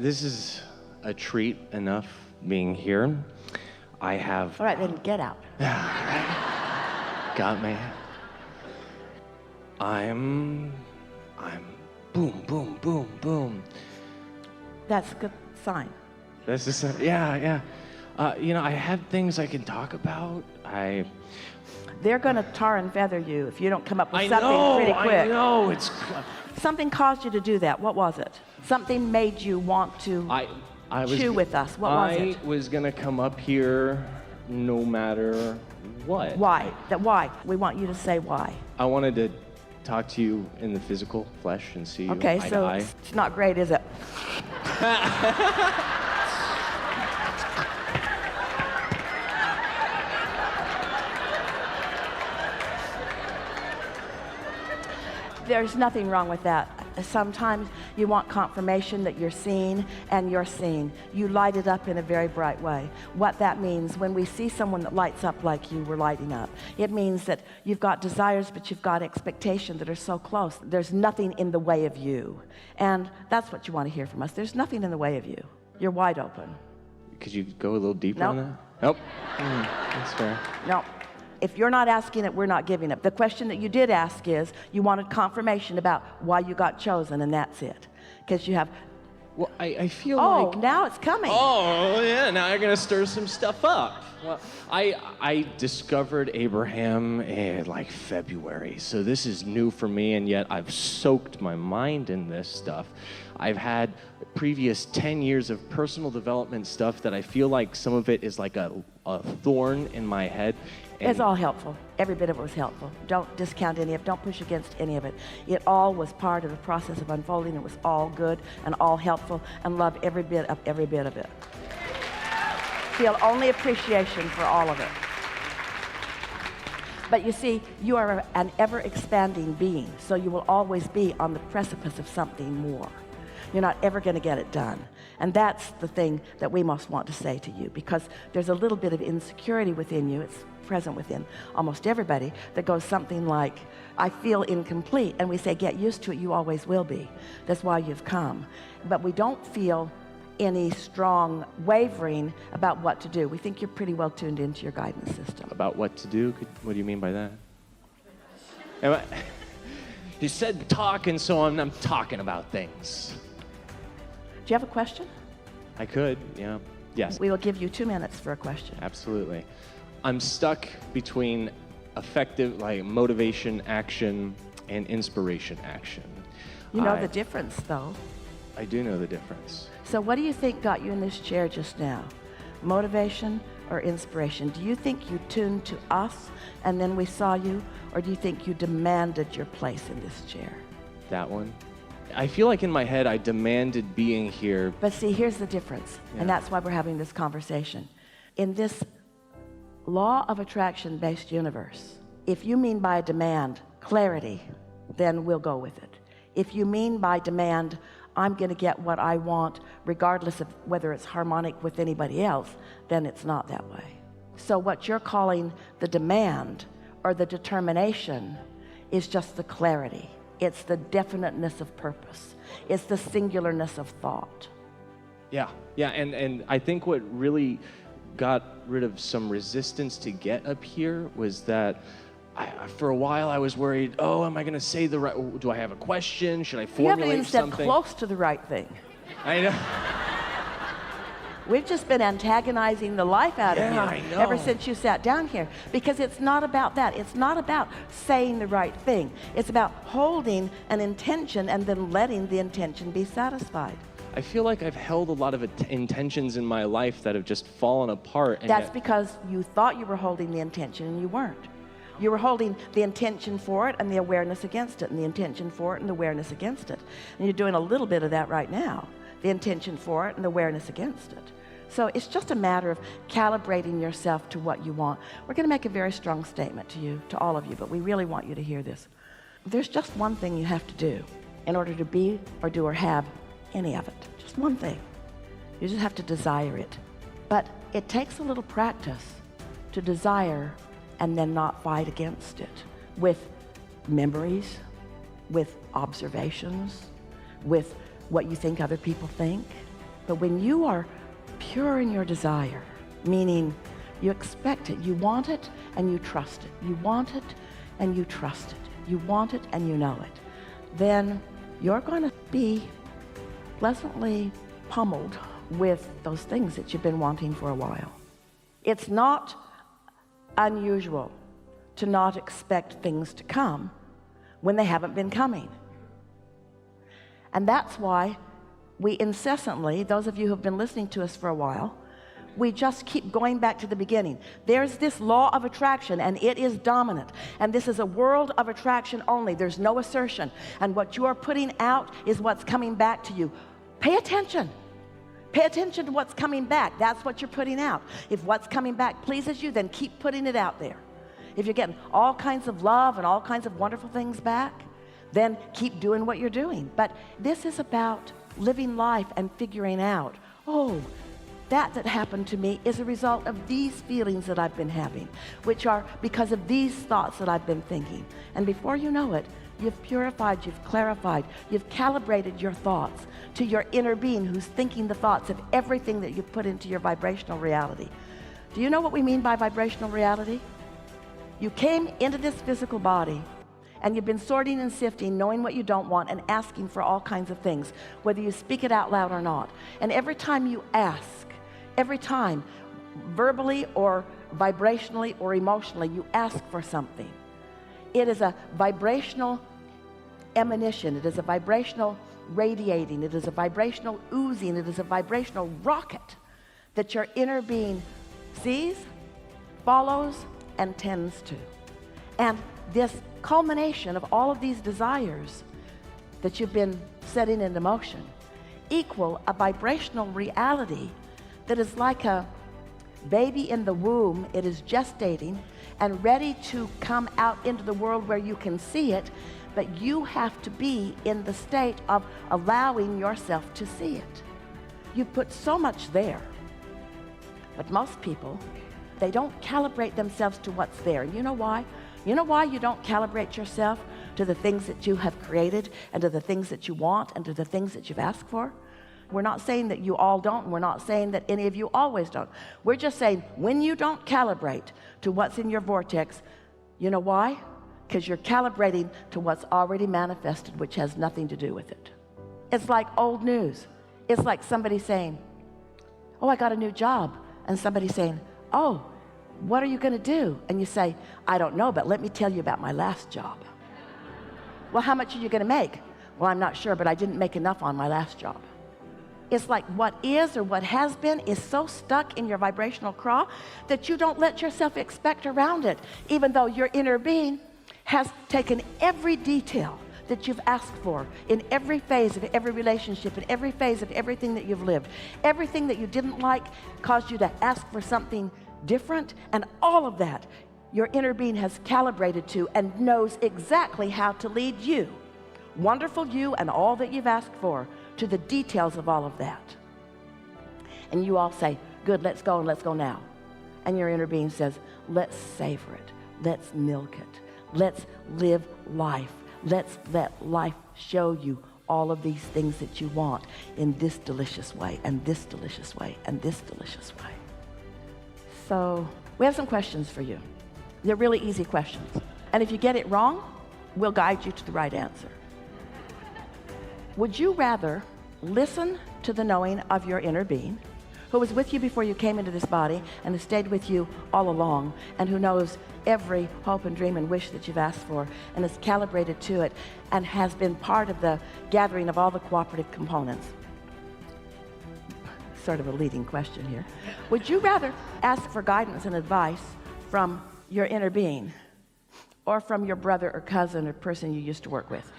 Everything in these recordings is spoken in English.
This is a treat enough being here. I have... All right, then get out. Got me. I'm boom, boom, boom, boom. That's a good sign. This is, yeah. I have things I can talk about. They're going to tar and feather you if you don't come up with something pretty quick. I know, it's... Something caused you to do that. What was it? Something made you want to chew with us. What was it? I was going to come up here no matter what. Why? Why? We want you to say why. I wanted to talk to you in the physical flesh and see you okay, eye so to eye. It's not great, is it? There's nothing wrong with that. Sometimes you want confirmation that you're seen, and you're seen. You light it up in a very bright way. What that means, when we see someone that lights up like you, we're lighting up. It means that you've got desires, but you've got expectations that are so close. There's nothing in the way of you. And that's what you want to hear from us. There's nothing in the way of you. You're wide open. Could you go a little deeper Nope. on that? Nope. That's fair. No. If you're not asking it, we're not giving it. The question that you did ask is, you wanted confirmation about why you got chosen, and that's it. Because you have... Well, I feel like... Oh, now it's coming. Oh, yeah, now you're going to stir some stuff up. Well, I discovered Abraham in like February, so this is new for me, and yet I've soaked my mind in this stuff. I've had previous 10 years of personal development stuff that I feel like some of it is like a thorn in my head. It's all helpful. Every bit of it was helpful. Don't discount any of it. Don't push against any of it. It all was part of the process of unfolding. It was all good and all helpful, and love every bit of it. Feel only appreciation for all of it. But you see, you are an ever-expanding being, so you will always be on the precipice of something more. You're not ever going to get it done. And that's the thing that we most want to say to you, because there's a little bit of insecurity within you. It's present within almost everybody that goes something like, I feel incomplete. And we say, get used to it. You always will be. That's why you've come. But we don't feel any strong wavering about what to do. We think you're pretty well tuned into your guidance system. About what to do? What do you mean by that? You said talk, and so I'm talking about things. Do you have a question? I could, yeah. Yes. We will give you 2 minutes for a question. Absolutely. I'm stuck between effective, like motivation action and inspiration action. You know the difference, though. I do know the difference. So what do you think got you in this chair just now? Motivation or inspiration? Do you think you tuned to us and then we saw you, or do you think you demanded your place in this chair? That one. I feel like in my head I demanded being here. But see, here's the difference, and that's why we're having this conversation. In this law of attraction-based universe, if you mean by demand clarity, then we'll go with it. If you mean by demand, I'm going to get what I want regardless of whether it's harmonic with anybody else, then it's not that way. So what you're calling the demand or the determination is just the clarity. It's the definiteness of purpose. It's the singularness of thought. Yeah, and I think what really got rid of some resistance to get up here was that for a while I was worried, oh, am I going to say the right, do I have a question? Should I formulate something? You haven't even said close to the right thing. I know. We've just been antagonizing the life out of you I know. ever since you sat down here, because it's not about that. It's not about saying the right thing. It's about holding an intention and then letting the intention be satisfied. I feel like I've held a lot of intentions in my life that have just fallen apart. And that's because you thought you were holding the intention and you weren't. You were holding the intention for it and the awareness against it, and the intention for it and the awareness against it. And you're doing a little bit of that right now. The intention for it and the awareness against it. So it's just a matter of calibrating yourself to what you want. We're going to make a very strong statement to you, to all of you, but we really want you to hear this. There's just one thing you have to do in order to be or do or have any of it. Just one thing. You just have to desire it. But it takes a little practice to desire and then not fight against it with memories, with observations, with what you think other people think. But when you are pure in your desire, meaning you expect it, you want it, and you trust it. You want it, and you trust it. You want it, and you know it. Then you're going to be pleasantly pummeled with those things that you've been wanting for a while. It's not unusual to not expect things to come when they haven't been coming. And that's why we incessantly, those of you who've been listening to us for a while, we just keep going back to the beginning. There's this law of attraction, and it is dominant. And this is a world of attraction only. There's no assertion. And what you are putting out is what's coming back to you. Pay attention. Pay attention to what's coming back. That's what you're putting out. If what's coming back pleases you, then keep putting it out there. If you're getting all kinds of love and all kinds of wonderful things back, then keep doing what you're doing. But this is about living life and figuring out, oh, that happened to me is a result of these feelings that I've been having, which are because of these thoughts that I've been thinking. And before you know it, you've purified, you've clarified, you've calibrated your thoughts to your inner being who's thinking the thoughts of everything that you've put into your vibrational reality. Do you know what we mean by vibrational reality? You came into this physical body and you've been sorting and sifting, knowing what you don't want and asking for all kinds of things, whether you speak it out loud or not. And every time you ask, every time, verbally or vibrationally or emotionally, you ask for something. It is a vibrational emanation. It is a vibrational radiating. It is a vibrational oozing. It is a vibrational rocket that your inner being sees, follows, and tends to. And this culmination of all of these desires that you've been setting into motion equal a vibrational reality that is like a baby in the womb. It is gestating and ready to come out into the world where you can see it, but you have to be in the state of allowing yourself to see it. You put so much there, but most people, they don't calibrate themselves to what's there. You know why? You know why you don't calibrate yourself to the things that you have created and to the things that you want and to the things that you've asked for? We're not saying that you all don't, and we're not saying that any of you always don't. We're just saying when you don't calibrate to what's in your vortex, you know why? Because you're calibrating to what's already manifested, which has nothing to do with it. It's like old news. It's like somebody saying, oh, I got a new job. And somebody saying, oh, what are you going to do? And you say, I don't know, but let me tell you about my last job. Well, how much are you going to make? Well, I'm not sure, but I didn't make enough on my last job. It's like what is or what has been is so stuck in your vibrational craw that you don't let yourself expect around it, even though your inner being has taken every detail that you've asked for in every phase of every relationship, in every phase of everything that you've lived. Everything that you didn't like caused you to ask for something different, and all of that your inner being has calibrated to and knows exactly how to lead you, wonderful you and all that you've asked for, to the details of all of that. And you all say, good, let's go, and let's go now. And your inner being says, let's savor it, let's milk it, let's live life, let's let life show you all of these things that you want in this delicious way, and this delicious way, and this delicious way. So we have some questions for you. They're really easy questions. And if you get it wrong, we'll guide you to the right answer. Would you rather listen to the knowing of your inner being, who was with you before you came into this body and has stayed with you all along, and who knows every hope and dream and wish that you've asked for and is calibrated to it and has been part of the gathering of all the cooperative components? Sort of a leading question here. Would you rather ask for guidance and advice from your inner being or from your brother or cousin or person you used to work with?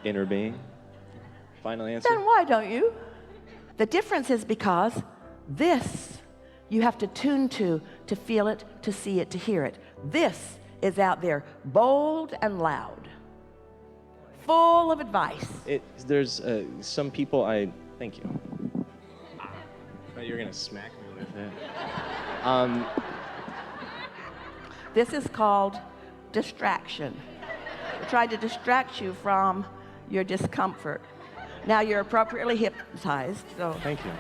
Inner being. Final answer. Then why don't you? The difference is because this you have to tune to feel it, to see it, to hear it. This is out there, bold and loud, full of advice. There's some people thank you. I thought you were gonna smack me with it. This is called distraction. We're trying to distract you from your discomfort. Now you're appropriately hypnotized. So Thank you.